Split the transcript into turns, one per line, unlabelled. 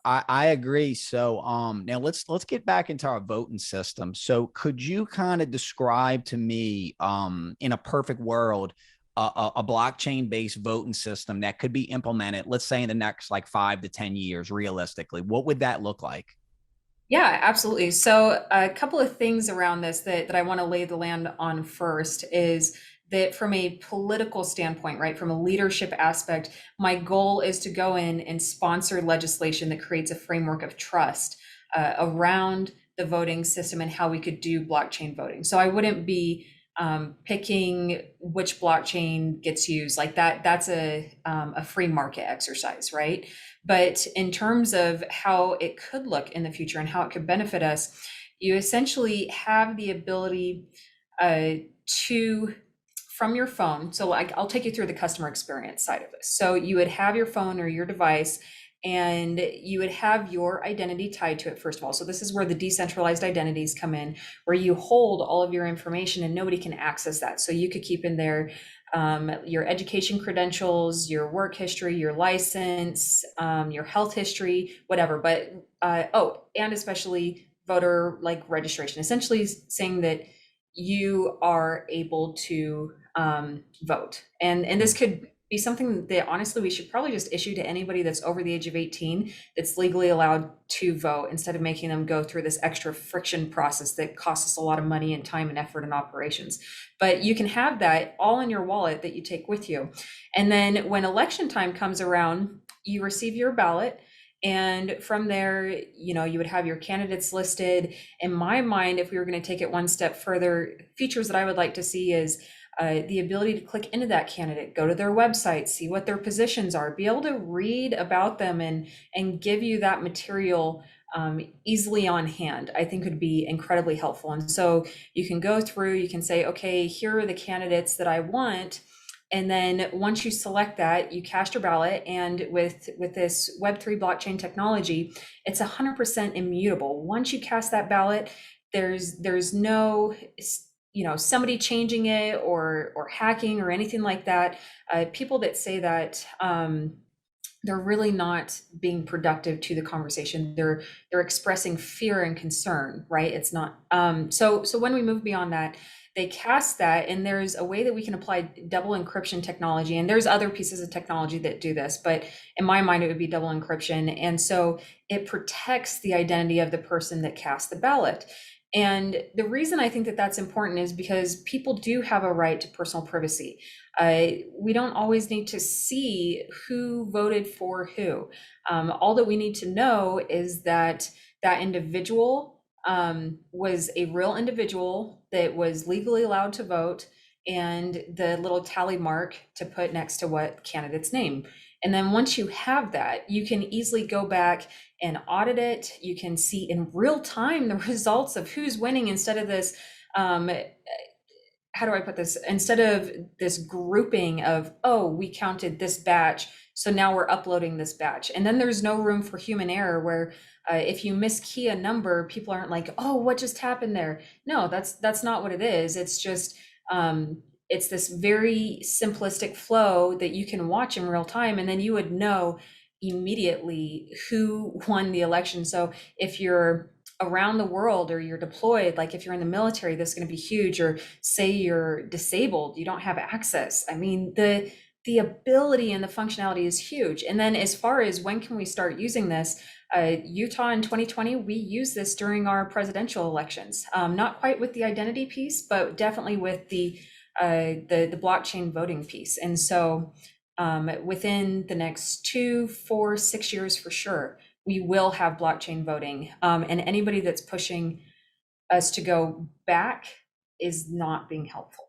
I agree. So now let's get back into our voting system. So could you kind of describe to me in a perfect world a blockchain based voting system that could be implemented, let's say in the next like 5 to 10 years, realistically? What would that look like?
Yeah, absolutely. So a couple of things around this that I want to lay the land on first is that from a political standpoint, right, from a leadership aspect, my goal is to go in and sponsor legislation that creates a framework of trust around the voting system and how we could do blockchain voting. So I wouldn't be picking which blockchain gets used like that. That's a free market exercise, right? But in terms of how it could look in the future and how it could benefit us, you essentially have the ability uh, to, from your phone. So like, I'll take you through the customer experience side of this. So you would have your phone or your device, and you would have your identity tied to it, first of all. So this is where the decentralized identities come in, where you hold all of your information and nobody can access that. So you could keep in there your education credentials, your work history, your license, your health history, whatever. But and especially voter like registration, essentially saying that you are able to vote. And this could be something that honestly we should probably just issue to anybody that's over the age of 18 that's legally allowed to vote, instead of making them go through this extra friction process that costs us a lot of money and time and effort and operations. But you can have that all in your wallet that you take with you. And then when election time comes around, you receive your ballot. And from there, you would have your candidates listed. In my mind, if we were going to take it one step further, features that I would like to see is the ability to click into that candidate, go to their website, see what their positions are, be able to read about them and give you that material easily on hand, I think would be incredibly helpful. And so you can go through, you can say, okay, here are the candidates that I want. And then once you select that, you cast your ballot. And with this Web3 blockchain technology, it's 100% immutable. Once you cast that ballot, there's no somebody changing it or hacking or anything like that. People that say that they're really not being productive to the conversation. They're expressing fear and concern, right? It's not so when we move beyond that, they cast that, and there's a way that we can apply double encryption technology, and there's other pieces of technology that do this, but in my mind it would be double encryption. And so it protects the identity of the person that cast the ballot. And the reason I think that that's important is because people do have a right to personal privacy. We don't always need to see who voted for who. All that we need to know is that that individual was a real individual that was legally allowed to vote, and the little tally mark to put next to what candidate's name. And then once you have that, you can easily go back and audit it. You can see in real time the results of who's winning, instead of this how do I put this? Instead of this grouping of, oh, we counted this batch, so now we're uploading this batch. And then there's no room for human error where if you miskey a number, people aren't like, oh, what just happened there? No, that's not what it is. It's just it's this very simplistic flow that you can watch in real time, and then you would know immediately who won the election. So if you're around the world or you're deployed, like if you're in the military, this is going to be huge. Or say you're disabled, you don't have access. I mean, the ability and the functionality is huge. And then as far as when can we start using this, Utah in 2020, we used this during our presidential elections. Not quite with the identity piece, but definitely with the blockchain voting piece. And so within the next 2, 4, 6 years for sure, we will have blockchain voting. And anybody that's pushing us to go back is not being helpful.